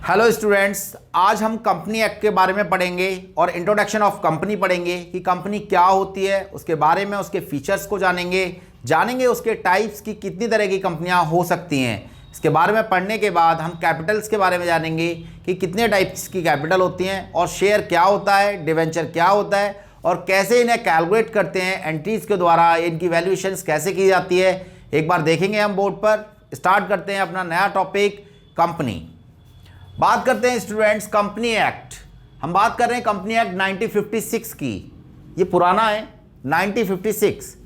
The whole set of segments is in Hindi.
हेलो स्टूडेंट्स, आज हम कंपनी एक्ट के बारे में पढ़ेंगे और इंट्रोडक्शन ऑफ कंपनी पढ़ेंगे कि कंपनी क्या होती है, उसके बारे में, उसके फीचर्स को जानेंगे उसके टाइप्स की कितनी तरह की कंपनियां हो सकती हैं। इसके बारे में पढ़ने के बाद हम कैपिटल्स के बारे में जानेंगे कि कितने टाइप्स की कैपिटल होती हैं और शेयर क्या होता है, डिवेंचर क्या होता है और कैसे इन्हें कैलकुलेट करते हैं एंट्रीज के द्वारा, इनकी वैल्यूएशंस कैसे की जाती है, एक बार देखेंगे हम बोर्ड पर। स्टार्ट करते हैं अपना नया टॉपिक कंपनी। बात करते हैं स्टूडेंट्स कंपनी एक्ट। हम बात कर रहे हैं कंपनी एक्ट 1956 की। ये पुराना है 1956।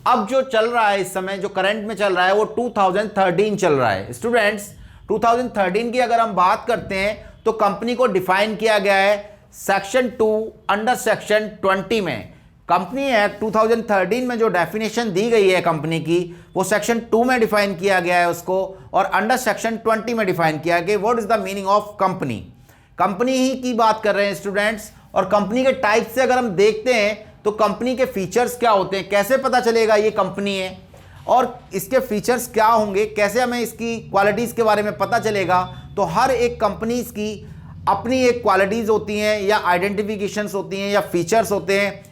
अब जो चल रहा है इस समय, जो करंट में चल रहा है वो 2013 चल रहा है। स्टूडेंट्स 2013 की अगर हम बात करते हैं तो कंपनी को डिफाइन किया गया है सेक्शन 2 अंडर सेक्शन 20 में। कंपनी एक्ट 2013 में जो डेफिनेशन दी गई है कंपनी की, वो सेक्शन 2 में डिफाइन किया गया है उसको, और अंडर सेक्शन 20 में डिफाइन किया गया what is the meaning of company. Company ही की बात कर रहे हैं स्टूडेंट्स। और कंपनी के टाइप से अगर हम देखते हैं तो कंपनी के फीचर्स क्या होते हैं, कैसे पता चलेगा ये कंपनी है और इसके फीचर्स क्या होंगे, कैसे हमें इसकी क्वालिटीज़ के बारे में पता चलेगा। तो हर एक कंपनीज की अपनी एक क्वालिटीज़ होती हैं या आइडेंटिफिकेशंस होती हैं या फीचर्स होते हैं।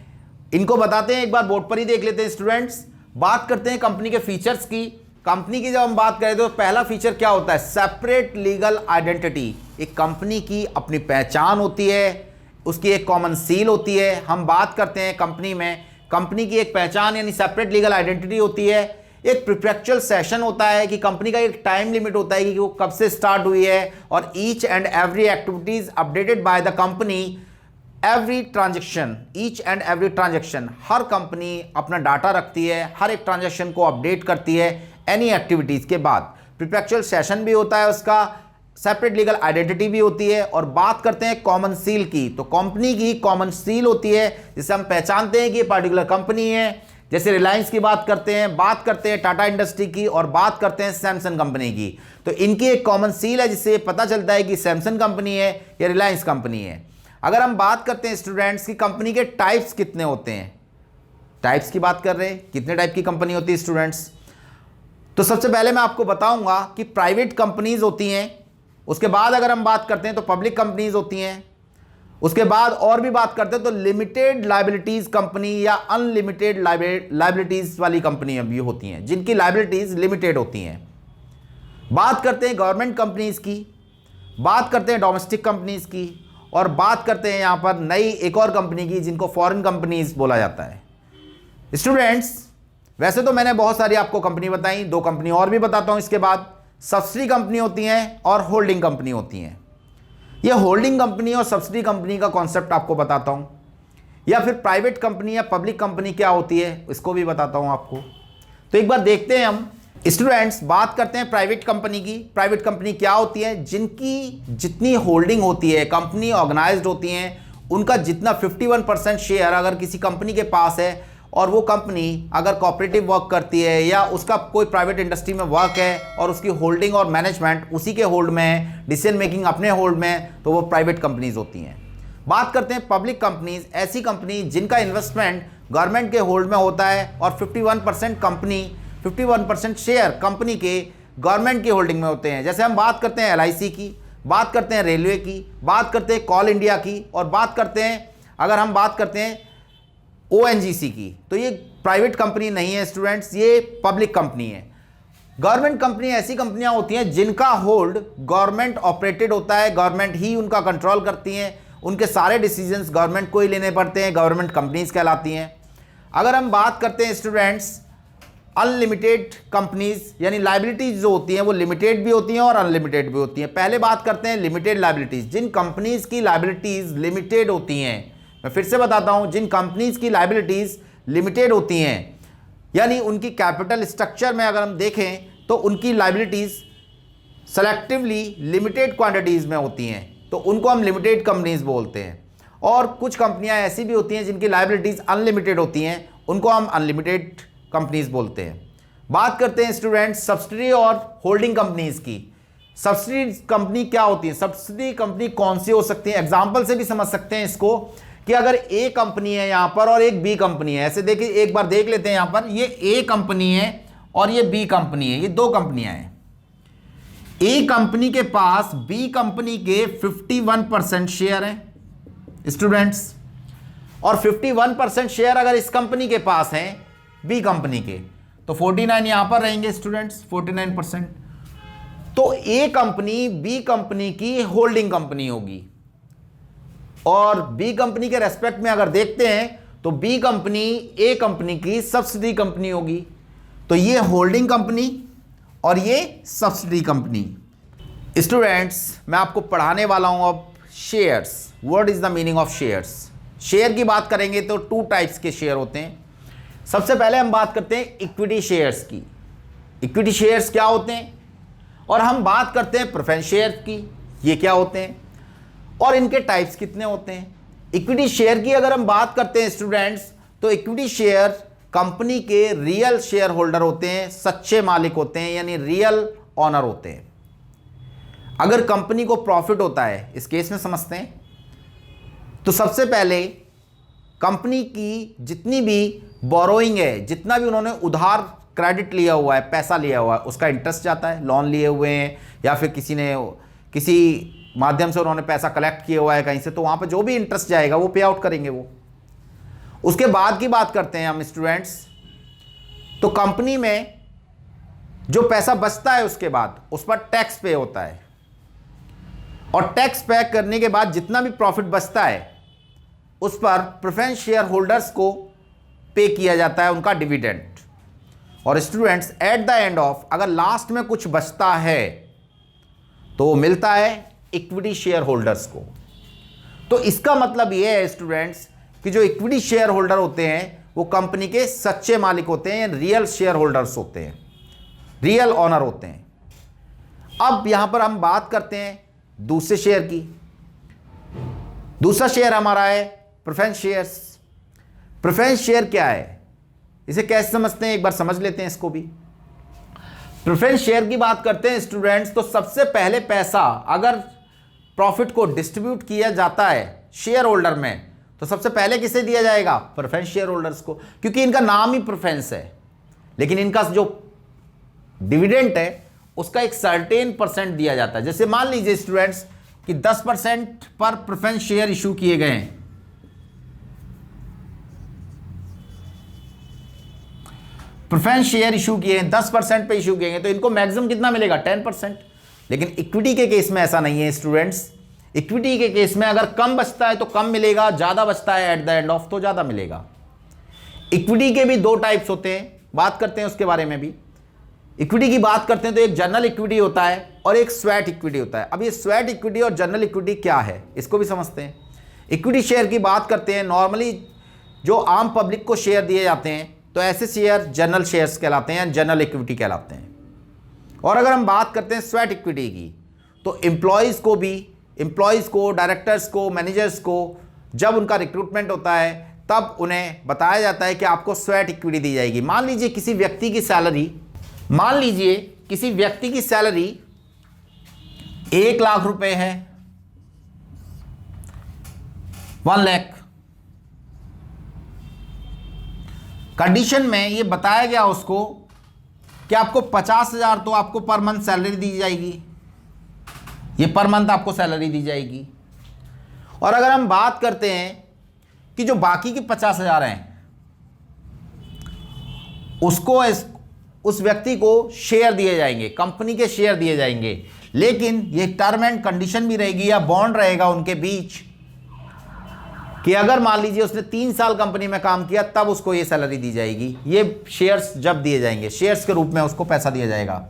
इनको बताते हैं, एक बार बोर्ड पर ही देख लेते हैं स्टूडेंट्स। बात करते हैं कंपनी के फीचर्स की। कंपनी की जब हम बात करें तो पहला फीचर क्या होता है, सेपरेट लीगल आइडेंटिटी। एक कंपनी की अपनी पहचान होती है, उसकी एक कॉमन सील होती है। हम बात करते हैं कंपनी में कंपनी की एक पहचान यानी सेपरेट लीगल आइडेंटिटी होती है। एक प्रीफेक्चुअल सेशन होता है कि कंपनी का एक टाइम लिमिट होता है कि वो कब से स्टार्ट हुई है, और each and every activities updated by the company every transaction, each and every transaction. Her company अपना डाटा रखती है, हर एक ट्रांजेक्शन को अपडेट करती है एनी एक्टिविटीज़ के बाद। प्रीफेक्चुअल सेशन भी होता है उसका, सेपरेट लीगल आइडेंटिटी भी होती है। और बात करते हैं कॉमन सील की, तो कंपनी की कॉमन सील होती है जिससे हम पहचानते हैं कि ये पार्टिकुलर कंपनी है। जैसे रिलायंस की बात करते हैं टाटा इंडस्ट्री की, और बात करते हैं सैमसंग कंपनी की। तो इनकी एक कॉमन सील है जिससे पता चलता है कि सैमसंग कंपनी है या रिलायंस कंपनी है। अगर हम बात करते हैं स्टूडेंट्स की कंपनी के टाइप्स कितने होते हैं, टाइप्स की बात कर रहे हैं, कितने टाइप की कंपनी होती है स्टूडेंट्स। तो सबसे पहले मैं आपको बताऊंगा कि प्राइवेट कंपनीज होती हैं। उसके बाद अगर हम बात करते हैं तो पब्लिक कंपनीज होती हैं। उसके बाद और भी बात करते हैं तो लिमिटेड लाइबिलिटीज कंपनी या अनलिमिटेड लाइबिलिटीज वाली कंपनी भी होती हैं जिनकी लाइबिलिटीज लिमिटेड होती हैं। बात करते हैं गवर्नमेंट कंपनीज की, बात करते हैं डोमेस्टिक कंपनीज की, और बात करते हैं यहां पर नई एक और कंपनी की जिनको फॉरेन कंपनीज बोला जाता है। स्टूडेंट्स वैसे तो मैंने बहुत सारी आपको कंपनी बताई, दो कंपनी और भी बताता हूं इसके बाद। सब्सिडी कंपनी होती हैं और होल्डिंग कंपनी होती हैं। ये होल्डिंग कंपनी और सब्सिडी कंपनी का कॉन्सेप्ट आपको बताता हूं, या फिर प्राइवेट कंपनी या पब्लिक कंपनी क्या होती है इसको भी बताता हूं आपको। तो एक बार देखते हैं हम स्टूडेंट्स। बात करते हैं प्राइवेट कंपनी की। प्राइवेट कंपनी क्या होती है, जिनकी जितनी होल्डिंग होती है, कंपनी ऑर्गेनाइज्ड होती हैं, उनका जितना 51% शेयर अगर किसी कंपनी के पास है और वो कंपनी अगर कोऑपरेटिव वर्क करती है या उसका कोई प्राइवेट इंडस्ट्री में वर्क है और उसकी होल्डिंग और मैनेजमेंट उसी के होल्ड में है, डिसीजन मेकिंग अपने होल्ड में है, तो वो प्राइवेट कंपनीज होती हैं। बात करते हैं पब्लिक कंपनीज, ऐसी कंपनी जिनका इन्वेस्टमेंट गवर्नमेंट के होल्ड में होता है और 51% शेयर कंपनी के गवर्नमेंट की होल्डिंग में होते हैं। जैसे हम बात करते हैं LIC की, बात करते हैं रेलवे की, बात करते हैं कोल इंडिया की, और बात करते हैं अगर हम बात करते हैं ONGC की। तो ये प्राइवेट कंपनी नहीं है स्टूडेंट्स, ये पब्लिक कंपनी है। गवर्नमेंट कंपनी ऐसी कंपनियां होती हैं जिनका होल्ड गवर्नमेंट ऑपरेटेड होता है, गवर्नमेंट ही उनका कंट्रोल करती हैं, उनके सारे डिसीजंस गवर्नमेंट को ही लेने पड़ते हैं, गवर्नमेंट कंपनीज कहलाती हैं। अगर हम बात करते हैं स्टूडेंट्स अनलिमिटेड कंपनीज, यानी लाइबिलिटीज जो होती हैं वो लिमिटेड भी होती हैं और अनलिमिटेड भी होती हैं। पहले बात करते हैं लिमिटेड लाइबिलिटीज। जिन कंपनीज की लाइबिलिटीज लिमिटेड होती हैं, मैं फिर से बताता हूं, जिन कंपनीज की लाइबिलिटीज लिमिटेड होती हैं, यानी उनकी कैपिटल स्ट्रक्चर में अगर हम देखें तो उनकी लाइबिलिटीज सेलेक्टिवली लिमिटेड क्वांटिटीज में होती हैं, तो उनको हम लिमिटेड कंपनीज बोलते हैं। और कुछ कंपनियां ऐसी भी होती हैं जिनकी लाइबिलिटीज अनलिमिटेड होती हैं, उनको हम अनलिमिटेड कंपनीज बोलते हैं। बात करते हैं स्टूडेंट्स सब्सिडी और होल्डिंग कंपनीज की। सब्सिडी कंपनी क्या होती है, सब्सिडी कंपनी कौन सी हो सकती है, एग्जांपल से भी समझ सकते हैं इसको कि अगर ए कंपनी है यहां पर और एक बी कंपनी है। ऐसे देखिए, एक बार देख लेते हैं यहां पर, ये ए कंपनी है और ये बी कंपनी है, ये दो कंपनियां हैं। ए कंपनी के पास बी कंपनी के 51% शेयर हैं स्टूडेंट्स, और 51% शेयर अगर इस कंपनी के पास हैं बी कंपनी के, तो 49 यहां पर रहेंगे स्टूडेंट्स, 49%। तो ए कंपनी बी कंपनी की होल्डिंग कंपनी होगी, और बी कंपनी के रेस्पेक्ट में अगर देखते हैं तो बी कंपनी ए कंपनी की सब्सिडी कंपनी होगी। तो ये होल्डिंग कंपनी और ये सब्सिडी कंपनी। स्टूडेंट्स, मैं आपको पढ़ाने वाला हूं अब shares. What is the meaning of shares? Share की बात करेंगे तो 2 टाइप्स के शेयर होते हैं। सबसे पहले हम बात करते हैं इक्विटी शेयर्स की। इक्विटी शेयर्स क्या होते हैं? और हम बात करते हैं प्रेफरेंस शेयर्स की, ये क्या होते हैं और इनके टाइप्स कितने होते हैं। इक्विटी शेयर की अगर हम बात करते हैं स्टूडेंट्स, तो इक्विटी शेयर कंपनी के रियल शेयर होल्डर होते हैं, सच्चे मालिक होते हैं, यानी रियल ऑनर होते हैं। अगर कंपनी को प्रॉफिट होता है, इस केस में समझते हैं, तो सबसे पहले कंपनी की जितनी भी बोरोइंग है, जितना भी उन्होंने उधार क्रेडिट लिया हुआ है, पैसा लिया हुआ है, उसका इंटरेस्ट जाता है। लोन लिए हुए हैं या फिर किसी माध्यम से उन्होंने पैसा कलेक्ट किया हुआ है कहीं से, तो वहां पर जो भी इंटरेस्ट जाएगा वो पे आउट करेंगे वो। उसके बाद की बात करते हैं हम स्टूडेंट्स, तो कंपनी में जो पैसा बचता है उसके बाद उस पर टैक्स पे होता है, और टैक्स पे करने के बाद जितना भी प्रॉफिट बचता है उस पर प्रेफरेंस शेयर होल्डर्स को पे किया जाता है उनका डिविडेंड। और students, at the end of अगर लास्ट में कुछ बचता है तो वो मिलता है इक्विटी शेयर होल्डर्स को। तो इसका मतलब यह है स्टूडेंट्स कि जो इक्विटी शेयर होल्डर होते हैं वो कंपनी के सच्चे मालिक होते हैं, रियल शेयर होल्डर्स होते हैं, रियल ऑनर होते हैं। अब यहां पर हम बात करते हैं दूसरे शेयर की। दूसरा शेयर हमारा है प्रेफरेंस शेयर्स। प्रेफरेंस शेयर क्या है, इसे कैसे समझते हैं, एक बार समझ लेते हैं इसको भी। प्रेफरेंस शेयर की बात करते हैं स्टूडेंट्स, तो सबसे पहले पैसा अगर प्रॉफिट को डिस्ट्रीब्यूट किया जाता है शेयर होल्डर में, तो सबसे पहले किसे दिया जाएगा? प्रेफरेंस शेयर होल्डर्स को, क्योंकि इनका नाम ही प्रेफरेंस है। लेकिन इनका जो डिविडेंड है उसका एक सर्टेन % दिया जाता है। जैसे मान लीजिए स्टूडेंट्स कि 10% पर प्रेफरेंस शेयर इशू किए गए हैं, प्रेफरेंस शेयर इशू किए हैं 10% पे इशू किए हैं, तो इनको मैक्सिमम कितना मिलेगा? 10%। लेकिन इक्विटी के केस में ऐसा नहीं है स्टूडेंट्स। इक्विटी के केस में अगर कम बचता है तो कम मिलेगा, ज्यादा बचता है एट द एंड ऑफ तो ज्यादा मिलेगा। इक्विटी के भी 2 टाइप्स होते हैं, बात करते हैं उसके बारे में भी। इक्विटी की बात करते हैं तो एक जनरल इक्विटी होता है और एक स्वेट इक्विटी होता है। अब ये स्वेट इक्विटी और जनरल इक्विटी क्या है, इसको भी समझते हैं। इक्विटी शेयर की बात करते हैं, नॉर्मली जो आम पब्लिक को शेयर दिए जाते हैं, तो ऐसे शेयर जनरल शेयर्स कहलाते हैं, जनरल इक्विटी कहलाते हैं। और अगर हम बात करते हैं स्वेट इक्विटी की, तो एम्प्लॉयज़ को, डायरेक्टर्स को, मैनेजर्स को जब उनका रिक्रूटमेंट होता है तब उन्हें बताया जाता है कि आपको स्वेट इक्विटी दी जाएगी। मान लीजिए किसी व्यक्ति की सैलरी 1 लाख रुपए है, 1 लाख। कंडीशन में ये बताया गया उसको कि आपको 50,000 तो आपको पर मंथ सैलरी दी जाएगी, ये पर मंथ आपको सैलरी दी जाएगी। और अगर हम बात करते हैं कि जो बाकी के 50,000 हैं उसको उस व्यक्ति को शेयर दिए जाएंगे, कंपनी के शेयर दिए जाएंगे, लेकिन ये टर्म एंड कंडीशन भी रहेगी या बॉन्ड रहेगा उनके बीच कि अगर मान लीजिए उसने 3 साल कंपनी में काम किया तब उसको ये सैलरी दी जाएगी। ये शेयर्स जब दिए जाएंगे, शेयर्स के रूप में उसको पैसा दिया जाएगा।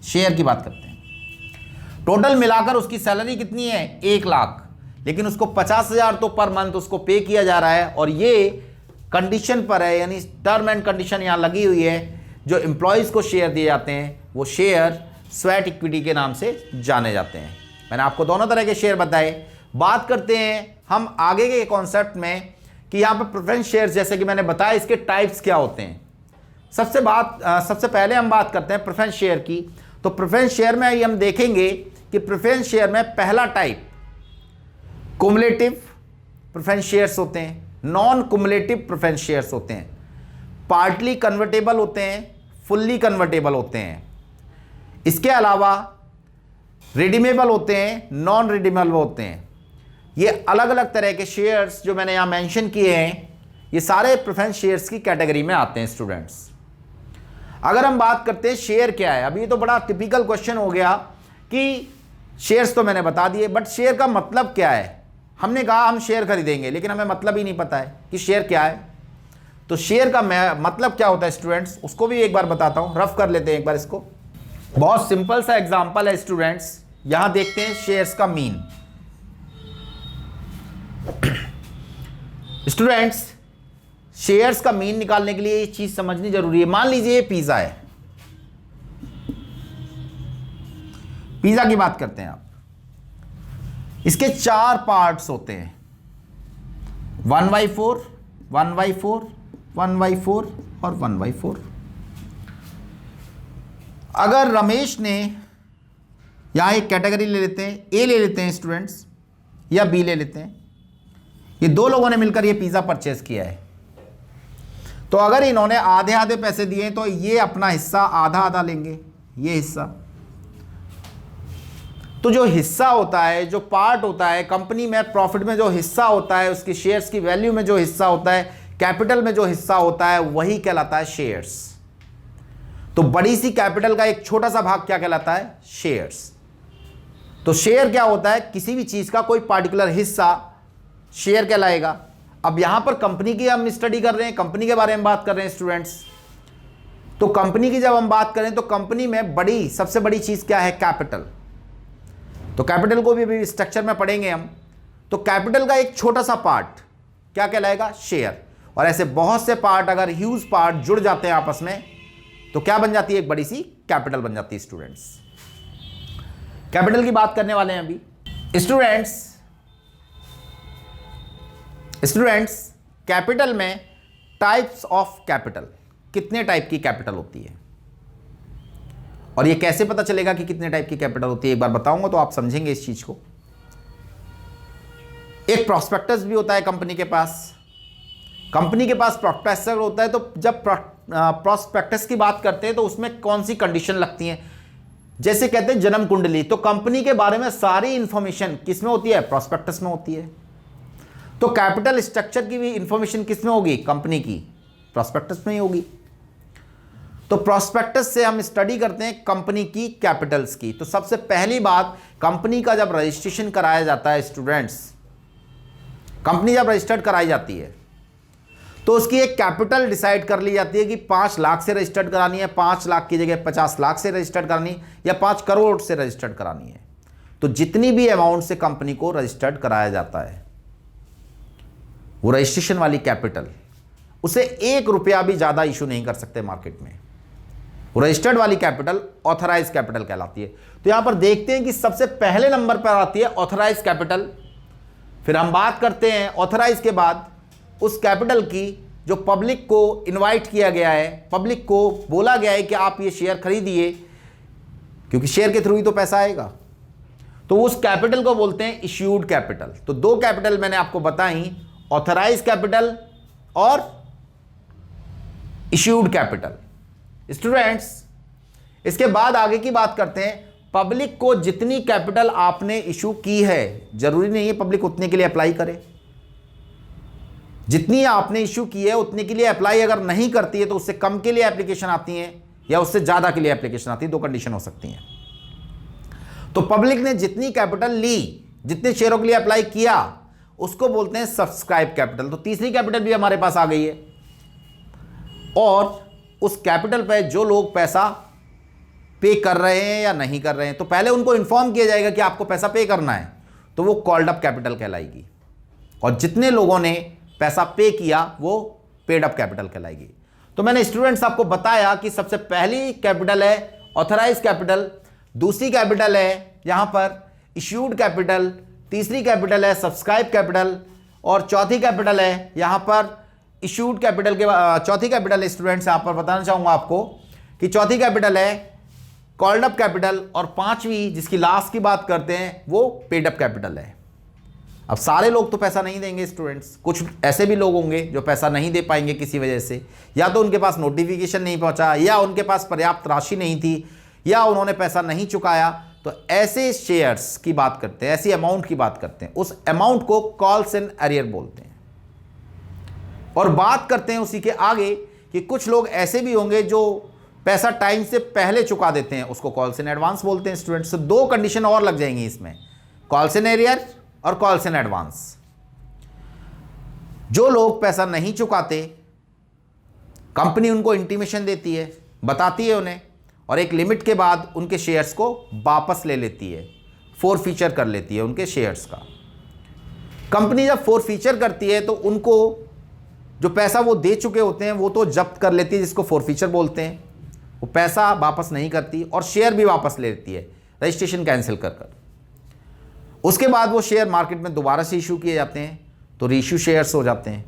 शेयर की बात करते हैं, टोटल मिलाकर उसकी सैलरी कितनी है? 1 लाख, लेकिन उसको 50,000 तो पर मंथ उसको पे किया जा रहा है। और ये कंडीशन पर है, यानी टर्म एंड कंडीशन यहाँ लगी हुई है। जो एम्प्लॉयज़ को शेयर दिए जाते हैं वो शेयर स्वेट इक्विटी के नाम से जाने जाते हैं। मैंने आपको दोनों तरह के शेयर बताए। बात करते हैं हम आगे के कॉन्सेप्ट में कि यहाँ पर प्रेफरेंस शेयर, जैसे कि मैंने बताया, इसके टाइप्स क्या होते हैं। सबसे पहले हम बात करते हैं प्रेफरेंस शेयर की। तो प्रेफरेंस शेयर में हम देखेंगे कि प्रेफरेंस शेयर में पहला टाइप कुमुलेटिव प्रेफरेंस शेयर्स होते हैं, नॉन कुमुलेटिव प्रेफरेंस शेयर्स होते हैं, पार्टली कन्वर्टेबल होते हैं, फुल्ली कन्वर्टेबल होते हैं। इसके अलावा रिडीमेबल होते हैं, नॉन रिडीमेबल होते हैं। ये अलग अलग तरह के शेयर्स जो मैंने यहां मेंशन किए हैं, ये सारे प्रेफरेंस शेयर्स की कैटेगरी में आते हैं स्टूडेंट्स। अगर हम बात करते हैं शेयर क्या है, अभी तो बड़ा टिपिकल क्वेश्चन हो गया कि शेयर्स तो मैंने बता दिए, बट शेयर का मतलब क्या है। हमने कहा हम शेयर खरीदेंगे, लेकिन हमें मतलब ही नहीं पता है कि शेयर क्या है। तो शेयर का मतलब क्या होता है स्टूडेंट्स, उसको भी एक बार बताता हूं, रफ कर लेते हैं एक बार इसको। बहुत सिंपल सा एग्जांपल है स्टूडेंट्स, यहां देखते हैं शेयर्स का मीन। स्टूडेंट्स, शेयर्स का मीन निकालने के लिए ये चीज समझनी जरूरी है। मान लीजिए ये पिज्जा है, पिज्जा की बात करते हैं आप। इसके 4 पार्ट्स होते हैं, 1/4, 1/4, 1/4 और 1/4। अगर रमेश ने, यहां एक कैटेगरी ले लेते हैं, ए ले लेते हैं स्टूडेंट्स, या बी ले लेते हैं, ये 2 लोगों ने मिलकर ये पिज्जा परचेस किया है। तो अगर इन्होंने आधे आधे पैसे दिए तो ये अपना हिस्सा आधा आधा लेंगे, ये हिस्सा। तो जो हिस्सा होता है, जो पार्ट होता है कंपनी में, प्रॉफिट में जो हिस्सा होता है, उसकी शेयर्स की वैल्यू में जो हिस्सा होता है, कैपिटल में जो हिस्सा होता है, वही कहलाता है शेयर्स। तो बड़ी सी कैपिटल का एक छोटा सा भाग क्या कहलाता है, शेयर्स। तो शेयर क्या होता है, किसी भी चीज का कोई पार्टिकुलर हिस्सा शेयर कहलाएगा। अब यहां पर कंपनी की हम स्टडी कर रहे हैं, कंपनी के बारे में बात कर रहे हैं स्टूडेंट्स। तो कंपनी की जब हम बात करें तो कंपनी में बड़ी, सबसे बड़ी चीज क्या है, कैपिटल। तो कैपिटल को भी अभी स्ट्रक्चर में पढ़ेंगे हम। तो कैपिटल का एक छोटा सा पार्ट क्या कहलाएगा, शेयर। और ऐसे बहुत से पार्ट, अगर ह्यूज पार्ट जुड़ जाते हैं आपस में, तो क्या बन जाती है, एक बड़ी सी कैपिटल बन जाती है स्टूडेंट्स। कैपिटल की बात करने वाले हैं अभी स्टूडेंट्स। कैपिटल में टाइप्स ऑफ कैपिटल, कितने टाइप की कैपिटल होती है, और ये कैसे पता चलेगा कि कितने टाइप की कैपिटल होती है, एक बार बताऊंगा तो आप समझेंगे इस चीज को। एक प्रॉस्पेक्टस भी होता है कंपनी के पास। कंपनी के पास प्रॉस्पेक्टस होता है, तो जब प्रॉस्पेक्टस की बात करते हैं तो उसमें कौन सी कंडीशन लगती है, जैसे कहते हैं जन्म कुंडली। तो कंपनी के बारे में सारी इंफॉर्मेशन किसमें होती है, प्रॉस्पेक्टस में होती है। तो कैपिटल स्ट्रक्चर की भी इंफॉर्मेशन किसमें होगी, कंपनी की प्रॉस्पेक्टस में ही होगी। तो प्रॉस्पेक्टस से हम स्टडी करते हैं कंपनी की कैपिटल्स की। तो सबसे पहली बात, कंपनी का जब रजिस्ट्रेशन कराया जाता है स्टूडेंट्स, कंपनी जब रजिस्टर्ड कराई जाती है तो उसकी एक कैपिटल डिसाइड कर ली जाती है कि 5 लाख से रजिस्टर्ड करानी है, 5 लाख की जगह 50 लाख से रजिस्टर्ड करानी, या 5 करोड़ से रजिस्टर्ड करानी है। तो जितनी भी अमाउंट से कंपनी को रजिस्टर्ड कराया जाता है, वो रजिस्ट्रेशन वाली कैपिटल, उसे 1 रुपया भी ज्यादा इशू नहीं कर सकते मार्केट में। वो रजिस्टर्ड वाली कैपिटल ऑथराइज कैपिटल कहलाती है। तो यहां पर देखते हैं कि सबसे पहले नंबर पर आती है ऑथराइज कैपिटल। फिर हम बात करते हैं ऑथराइज के बाद उस कैपिटल की जो पब्लिक को इनवाइट किया गया है, पब्लिक को बोला गया है कि आप ये शेयर खरीदिए, क्योंकि शेयर के थ्रू ही तो पैसा आएगा। तो उस कैपिटल को बोलते हैं इश्यूड कैपिटल। तो 2 कैपिटल मैंने आपको बताई, ऑथराइज कैपिटल और इश्यूड कैपिटल। स्टूडेंट्स, इसके बाद आगे की बात करते हैं। पब्लिक को जितनी कैपिटल आपने इशू की है, जरूरी नहीं है पब्लिक उतने के लिए अप्लाई करे। जितनी आपने इशू की है उतने के लिए अप्लाई अगर नहीं करती है तो उससे कम के लिए एप्लीकेशन आती है या उससे ज्यादा के लिए एप्लीकेशन आती है। 2 कंडीशन हो सकती हैं। तो पब्लिक ने जितनी कैपिटल ली, जितने शेयरों के लिए अप्लाई किया, उसको बोलते हैं सब्सक्राइब कैपिटल। तो तीसरी कैपिटल भी हमारे पास आ गई है, और उस कैपिटल पे जो लोग पैसा पे कर रहे हैं या नहीं कर रहे हैं, तो पहले उनको इन्फॉर्म किया जाएगा कि आपको पैसा पे करना है, तो वो कॉल्ड अप कैपिटल कहलाएगी। और जितने लोगों ने पैसा पे किया वो पेड अप कैपिटल कहलाएगी। तो मैंने स्टूडेंट्स आपको बताया कि सबसे पहली कैपिटल है ऑथराइज कैपिटल, दूसरी कैपिटल है यहां पर इश्यूड कैपिटल, तीसरी कैपिटल है सब्सक्राइब कैपिटल, और चौथी कैपिटल है यहां पर इश्यूड कैपिटल के चौथी कैपिटल स्टूडेंट्स यहां पर बताना चाहूंगा आपको कि चौथी कैपिटल है कॉल्ड अप कैपिटल, और 5वीं जिसकी लास्ट की बात करते हैं वो पेड अप कैपिटल है। अब सारे लोग तो पैसा नहीं देंगे स्टूडेंट्स, कुछ ऐसे भी लोग होंगे जो पैसा नहीं दे पाएंगे किसी वजह से, या तो उनके पास नोटिफिकेशन नहीं पहुंचा, या उनके पास पर्याप्त राशि नहीं थी, या उन्होंने पैसा नहीं चुकाया। तो ऐसे शेयर्स की बात करते हैं, ऐसी अमाउंट की बात करते हैं, उस अमाउंट को कॉल्स इन अरियर बोलते हैं। और बात करते हैं उसी के आगे कि कुछ लोग ऐसे भी होंगे जो पैसा टाइम से पहले चुका देते हैं, उसको कॉल्स इन एडवांस बोलते हैं स्टूडेंट्स। तो दो कंडीशन और लग जाएंगी इसमें, कॉल्स इन अरियर और कॉल्स इन एडवांस। जो लोग पैसा नहीं चुकाते, कंपनी उनको इंटीमेशन देती है, बताती है उन्हें, और एक लिमिट के बाद उनके शेयर्स को वापस ले लेती है, फोरफीचर कर लेती है उनके शेयर्स का। कंपनी जब फोरफीचर करती है तो उनको जो पैसा वो दे चुके होते हैं वो तो जब्त कर लेती है, जिसको फोरफीचर बोलते हैं। वो पैसा वापस नहीं करती और शेयर भी वापस ले लेती है, रजिस्ट्रेशन कैंसिल कर कर। उसके बाद वो शेयर मार्केट में दोबारा से इशू किए जाते हैं, तो रीइश्यू शेयर्स हो जाते हैं।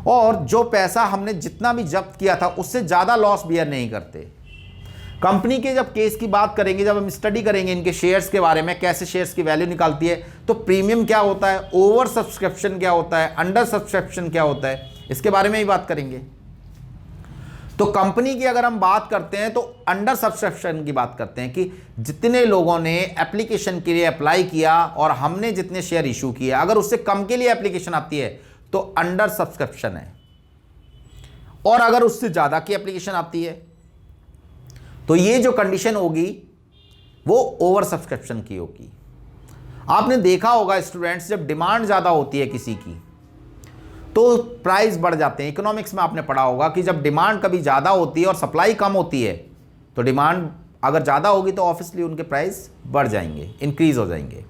और जो पैसा हमने जितना भी जब्त किया था उससे ज़्यादा लॉस बियर नहीं करते। कंपनी के जब केस की बात करेंगे, जब हम स्टडी करेंगे इनके शेयर्स के बारे में, कैसे शेयर्स की वैल्यू निकालती है, तो प्रीमियम क्या होता है, ओवर सब्सक्रिप्शन क्या होता है, अंडर सब्सक्रिप्शन क्या होता है, इसके बारे में ही बात करेंगे। तो कंपनी की अगर हम बात करते हैं तो अंडर सब्सक्रिप्शन की बात करते हैं कि जितने लोगों ने एप्लीकेशन के लिए अप्लाई किया और हमने जितने शेयर इशू किए, अगर उससे कम के लिए एप्लीकेशन आती है तो अंडर सब्सक्रिप्शन है, और अगर उससे ज़्यादा की एप्लीकेशन आती है तो ये जो कंडीशन होगी वो ओवर सब्सक्रिप्शन की होगी। आपने देखा होगा स्टूडेंट्स, जब डिमांड ज़्यादा होती है किसी की तो प्राइस बढ़ जाते हैं। इकोनॉमिक्स में आपने पढ़ा होगा कि जब डिमांड कभी ज़्यादा होती है और सप्लाई कम होती है, तो डिमांड अगर ज़्यादा होगी तो ऑब्वियसली उनके प्राइस बढ़ जाएंगे, इंक्रीज हो जाएंगे।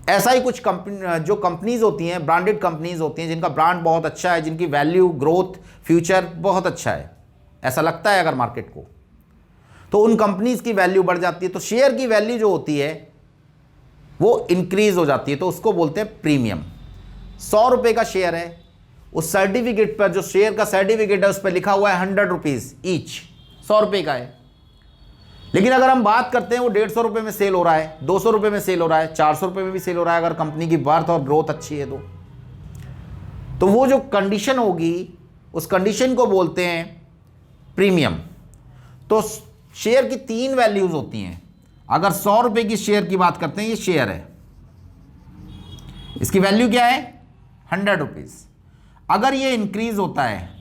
ऐसा ही कुछ जो कंपनीज होती हैं, ब्रांडेड कंपनीज होती हैं, जिनका ब्रांड बहुत अच्छा है, जिनकी वैल्यू, ग्रोथ, फ्यूचर बहुत अच्छा है, ऐसा लगता है अगर मार्केट को, तो उन कंपनीज की वैल्यू बढ़ जाती है, तो शेयर की वैल्यू जो होती है वो इंक्रीज हो जाती है, तो उसको बोलते हैं प्रीमियम। 100 रुपये का शेयर है, उस सर्टिफिकेट पर, जो शेयर का सर्टिफिकेट है उस पर लिखा हुआ है 100 रुपीज़ ईच, 100 रुपये का है। लेकिन अगर हम बात करते हैं वो 150 रुपये में सेल हो रहा है, 200 रुपये में सेल हो रहा है, 400 रुपये में भी सेल हो रहा है, अगर कंपनी की वर्थ और ग्रोथ अच्छी है तो वो जो कंडीशन होगी उस कंडीशन को बोलते हैं प्रीमियम। तो शेयर की 3 वैल्यूज होती हैं। अगर 100 रुपये की शेयर की बात करते हैं, ये शेयर है, इसकी वैल्यू क्या है 100 रुपीज़। अगर ये इंक्रीज होता है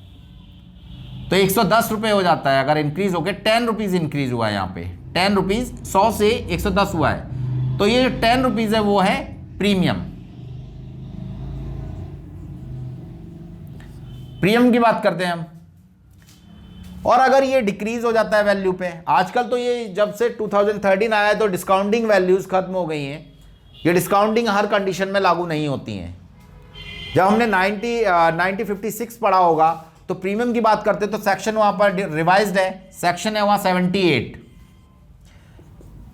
तो 110 रुपये हो जाता है। अगर इंक्रीज होकर 10 रुपीज़ इंक्रीज हुआ है, यहाँ पे 10 रुपीज़, 100 से 110 हुआ है, तो ये जो 10 रुपीज़ है वो है प्रीमियम। प्रीमियम की बात करते हैं हम। और अगर ये डिक्रीज हो जाता है वैल्यू पे, आजकल तो ये जब से 2013 आया है तो डिस्काउंटिंग वैल्यूज खत्म हो गई हैं। ये डिस्काउंटिंग हर कंडीशन में लागू नहीं होती हैं। जब हमने 1956 पढ़ा होगा तो प्रीमियम की बात करते तो सेक्शन वहां पर रिवाइज्ड है, सेक्शन है वहां 78।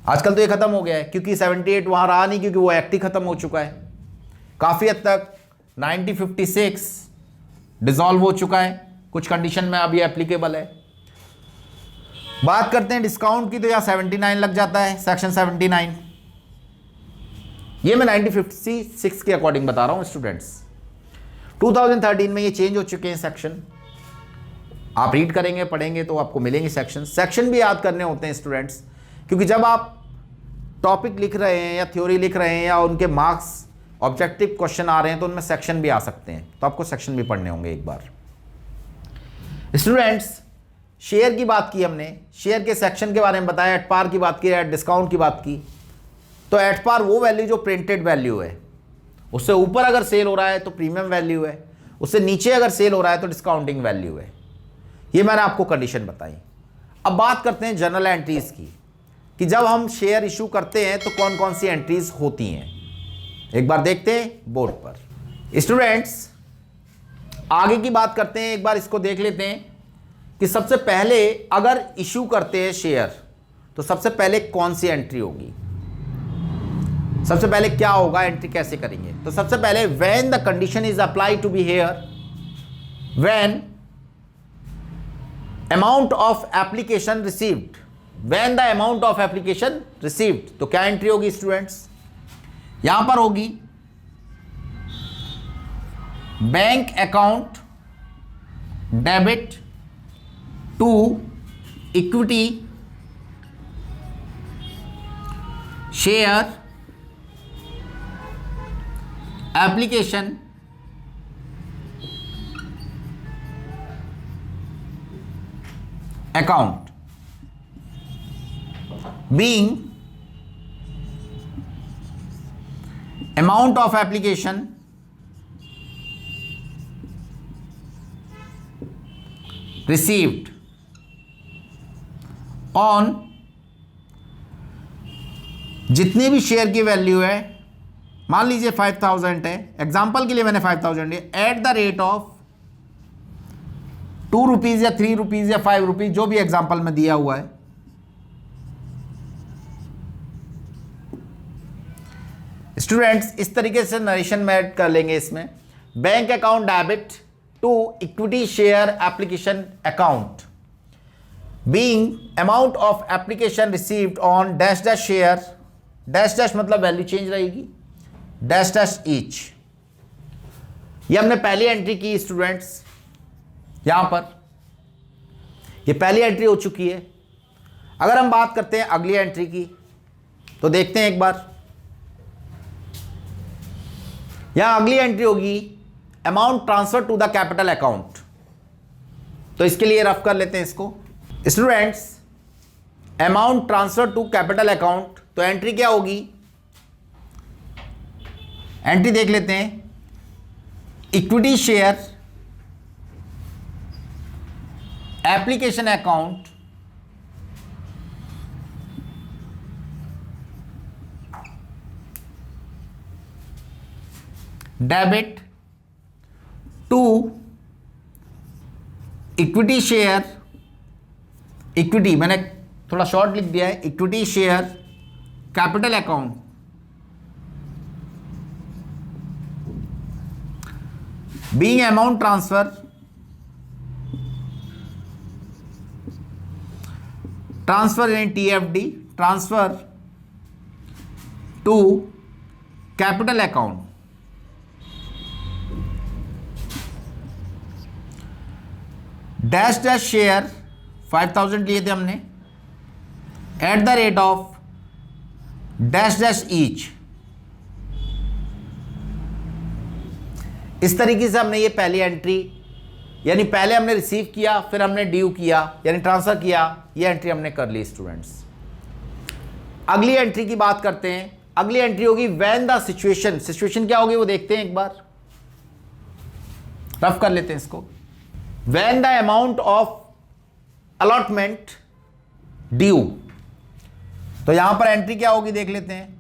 आजकल तो ये खत्म हो गया है, क्योंकि 78 वहां रहा नहीं, क्योंकि वो एक्ट ही खत्म हो चुका है। काफी हद तक 1956 डिसॉल्व हो चुका है, कुछ कंडीशन में अभी एप्लीकेबल है। बात करते हैं डिस्काउंट की, तो यहां 79 लग जाता है, सेक्शन 79। ये मैं 1956 के अकॉर्डिंग बता रहा हूं स्टूडेंट्स। 2013 में ये चेंज हो चुके हैं सेक्शन। आप रीड करेंगे, पढ़ेंगे तो आपको मिलेंगे सेक्शन। सेक्शन भी याद करने होते हैं स्टूडेंट्स, क्योंकि जब आप टॉपिक लिख रहे हैं या थ्योरी लिख रहे हैं या उनके मार्क्स ऑब्जेक्टिव क्वेश्चन आ रहे हैं तो उनमें सेक्शन भी आ सकते हैं, तो आपको सेक्शन भी पढ़ने होंगे एक बार। स्टूडेंट्स, शेयर की बात की हमने, शेयर के सेक्शन के बारे में बताया, एट पार की बात की, एट डिस्काउंट की बात की। तो एट पार वो वैल्यू जो प्रिंटेड वैल्यू है, उससे ऊपर अगर सेल हो रहा है तो प्रीमियम वैल्यू है, उससे नीचे अगर सेल हो रहा है तो डिस्काउंटिंग वैल्यू है। ये मैंने आपको कंडीशन बताई। अब बात करते हैं जनरल एंट्रीज की, कि जब हम शेयर इशू करते हैं तो कौन कौन सी एंट्रीज होती हैं। एक बार देखते हैं बोर्ड पर। स्टूडेंट्स, आगे की बात करते हैं, एक बार इसको देख लेते हैं कि सबसे पहले अगर इशू करते हैं शेयर तो सबसे पहले कौन सी एंट्री होगी, सबसे पहले क्या होगा, एंट्री कैसे करेंगे। तो सबसे पहले when the condition is applied to be here, when amount of application received, when the amount of application received, तो क्या एंट्री होगी स्टूडेंट्स, यहां पर होगी bank account debit to equity share application account being amount of application received on जितनी भी शेयर की वैल्यू है, मान लीजिए 5000 है, एग्जांपल के लिए मैंने 5000 है, at the rate of 2 rupees या 3 रुपीज या 5 रुपीज, जो भी एग्जांपल में दिया हुआ है। स्टूडेंट्स इस तरीके से नरेशन में ऐड कर लेंगे इसमें। Bank account debit to equity share application account being amount of application received on dash dash share, dash dash मतलब वैल्यू चेंज रहेगी, डैश डैश ईच। ये हमने पहली एंट्री की स्टूडेंट्स, यहां पर ये पहली एंट्री हो चुकी है। अगर हम बात करते हैं अगली एंट्री की तो देखते हैं एक बार। यहां अगली एंट्री होगी amount transfer to the capital account. तो इसके लिए रफ कर लेते हैं इसको students. Amount transfer to capital account, तो एंट्री क्या होगी, एंट्री देख लेते हैं। Equity share application account debit to equity share, equity मैंने थोड़ा शॉर्ट लिख दिया है, equity share capital account being amount transfer in TFD, transfer to capital account dash dash share 5000 लिए थे हमने eight the rate of dash dash each. इस तरीके से हमने ये पहली एंट्री, यानी पहले हमने रिसीव किया फिर हमने ड्यू किया यानी ट्रांसफर किया, ये एंट्री हमने कर ली स्टूडेंट्स। अगली एंट्री की बात करते हैं। अगली एंट्री होगी व्हेन द सिचुएशन, सिचुएशन क्या होगी वो देखते हैं एक बार, रफ कर लेते हैं इसको। When the amount of allotment due, तो यहां पर एंट्री क्या होगी देख लेते हैं।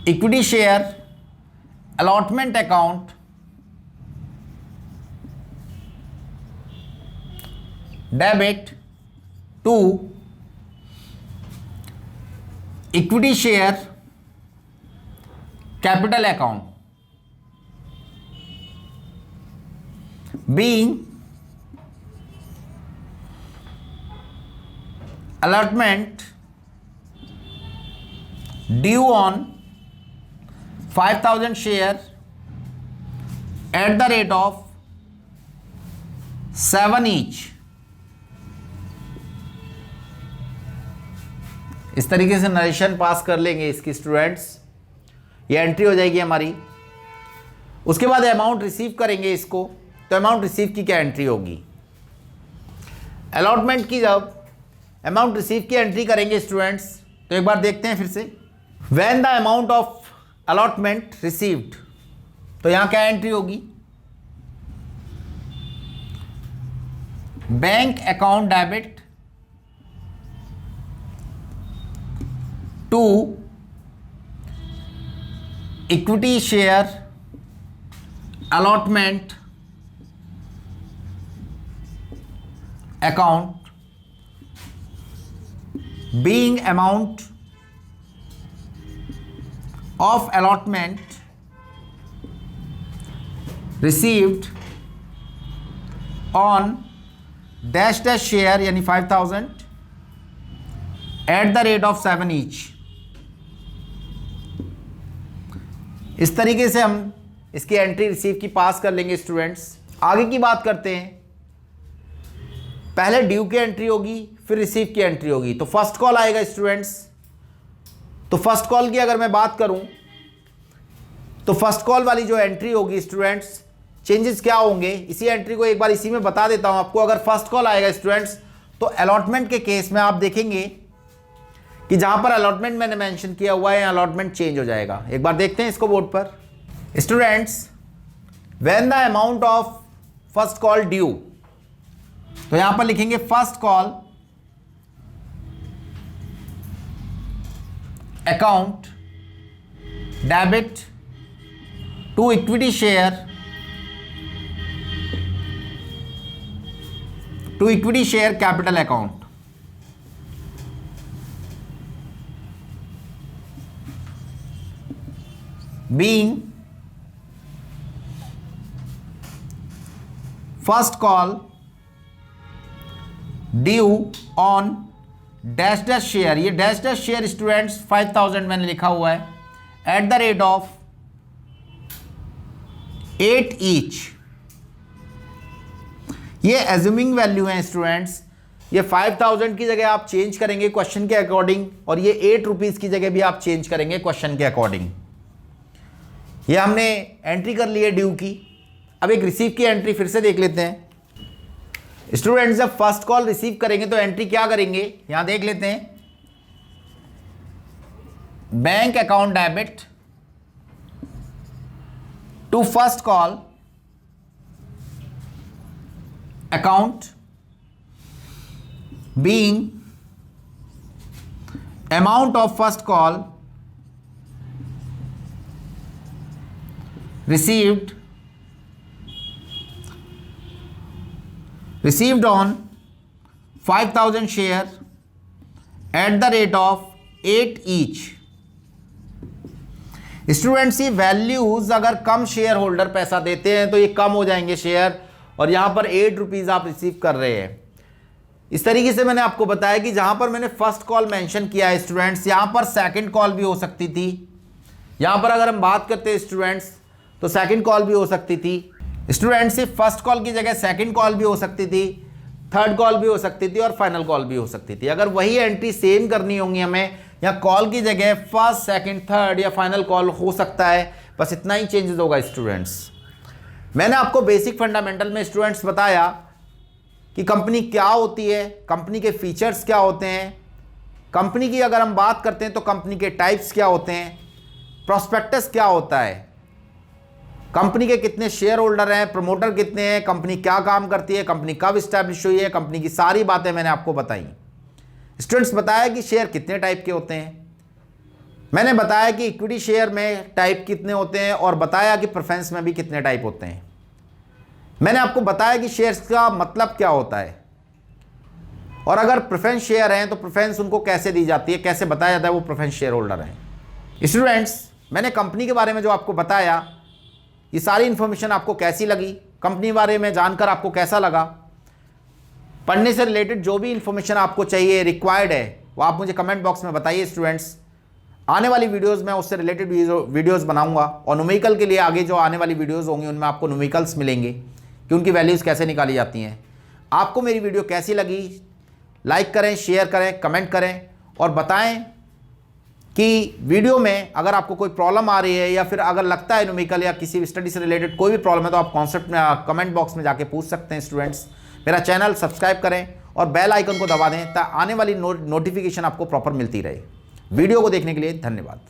Equity share allotment account debit to equity share capital account being allotment due on 5000 share at the rate of 7 each. इस तरीके से नरेशन पास कर लेंगे इसकी स्टूडेंट्स, ये एंट्री हो जाएगी हमारी। उसके बाद अमाउंट रिसीव करेंगे इसको, तो अमाउंट रिसीव की क्या एंट्री होगी। अलॉटमेंट की जब अमाउंट रिसीव की एंट्री करेंगे स्टूडेंट्स, तो एक बार देखते हैं फिर से। When the amount of allotment received, तो यहां क्या एंट्री होगी, bank account debit to equity share allotment account being amount of allotment received on dash dash share यानी 5000 at the rate of 7 each. इस तरीके से हम इसकी एंट्री रिसीव की पास कर लेंगे स्टूडेंट्स। आगे की बात करते हैं। पहले ड्यू की एंट्री होगी, फिर रिसीव की एंट्री होगी। तो फर्स्ट कॉल आएगा स्टूडेंट्स। तो फर्स्ट कॉल की अगर मैं बात करूं तो फर्स्ट कॉल वाली जो एंट्री होगी स्टूडेंट्स, चेंजेस क्या होंगे इसी एंट्री को एक बार इसी में बता देता हूं आपको। अगर फर्स्ट कॉल आएगा स्टूडेंट्स तो अलॉटमेंट के केस में आप देखेंगे कि जहां पर अलॉटमेंट मैंने मेंशन किया हुआ है अलॉटमेंट चेंज हो जाएगा। एक बार देखते हैं इसको बोर्ड पर। Students, when the amount of first call due, तो यहां पर लिखेंगे first call account debit to equity share capital account. being first call due on dash dash share. ये डैश डैश शेयर स्टूडेंट्स 5000 मैंने लिखा हुआ है at the rate of 8 each. ये एज्यूमिंग वैल्यू है स्टूडेंट्स। ये 5000 की जगह आप चेंज करेंगे क्वेश्चन के अकॉर्डिंग, और ये 8 रुपीज की जगह भी आप चेंज करेंगे क्वेश्चन के अकॉर्डिंग। ये हमने एंट्री कर ली है ड्यू की। अब एक रिसीव की एंट्री फिर से देख लेते हैं। स्टूडेंट्स, जब फर्स्ट कॉल रिसीव करेंगे तो एंट्री क्या करेंगे यहां देख लेते हैं। Bank account debit to first call account being amount of first call received on 5000 share at the rate of 8 each। Students, ये वैल्यूज अगर कम शेयर होल्डर पैसा देते हैं तो ये कम हो जाएंगे शेयर, और यहां पर 8 रुपीज आप रिसीव कर रहे हैं। इस तरीके से मैंने आपको बताया कि जहां पर मैंने फर्स्ट कॉल मेंशन किया है स्टूडेंट्स, यहां पर सेकंड कॉल भी हो सकती थी। यहां पर अगर हम बात करते हैं स्टूडेंट्स तो सेकंड कॉल भी हो सकती थी। स्टूडेंट्स, सिर्फ फर्स्ट कॉल की जगह सेकंड कॉल भी हो सकती थी, थर्ड कॉल भी हो सकती थी और फाइनल कॉल भी हो सकती थी। अगर वही एंट्री सेम करनी होंगी हमें, या कॉल की जगह फर्स्ट सेकंड थर्ड या फाइनल कॉल हो सकता है, बस इतना ही चेंजेस होगा स्टूडेंट्स। मैंने आपको बेसिक फंडामेंटल में स्टूडेंट्स बताया कि कंपनी क्या होती है, कंपनी के फीचर्स क्या होते हैं, कंपनी की अगर हम बात करते हैं तो कंपनी के टाइप्स क्या होते हैं, प्रोस्पेक्टस क्या होता है, कंपनी के कितने शेयर होल्डर हैं, प्रमोटर कितने हैं, कंपनी क्या काम करती है, कंपनी कब स्टैब्लिश हुई है, कंपनी की सारी बातें मैंने आपको बताई। स्टूडेंट्स, बताया कि शेयर कितने टाइप के होते हैं, मैंने बताया कि इक्विटी शेयर में टाइप कितने होते हैं, और बताया कि प्रेफरेंस में भी कितने टाइप होते हैं। मैंने आपको बताया कि शेयर्स का मतलब क्या होता है, और अगर प्रेफरेंस शेयर हैं तो प्रेफरेंस उनको कैसे दी जाती है, कैसे बताया जाता है वो प्रेफरेंस शेयर होल्डर हैं। स्टूडेंट्स, मैंने कंपनी के बारे में जो आपको बताया, ये सारी इंफॉर्मेशन आपको कैसी लगी, कंपनी बारे में जानकर आपको कैसा लगा, पढ़ने से रिलेटेड जो भी इंफॉर्मेशन आपको चाहिए, रिक्वायर्ड है, वो आप मुझे कमेंट बॉक्स में बताइए स्टूडेंट्स। आने वाली वीडियोस में उससे रिलेटेड वीडियोस बनाऊंगा, और न्यूमेरिकल के लिए आगे जो आने वाली वीडियोस होंगी उनमें आपको न्यूमेरिकल्स मिलेंगे कि उनकी वैल्यूज़ कैसे निकाली जाती हैं। आपको मेरी वीडियो कैसी लगी, लाइक करें, शेयर करें, कमेंट करें, और बताएं कि वीडियो में अगर आपको कोई प्रॉब्लम आ रही है, या फिर अगर लगता है न्यूमेरिकल या किसी स्टडी से रिलेटेड कोई भी प्रॉब्लम है, तो आप कॉन्सेप्ट में कमेंट बॉक्स में जाके पूछ सकते हैं स्टूडेंट्स। मेरा चैनल सब्सक्राइब करें और बेल आइकन को दबा दें ताकि आने वाली नोटिफिकेशन आपको प्रॉपर मिलती रहे। वीडियो को देखने के लिए धन्यवाद।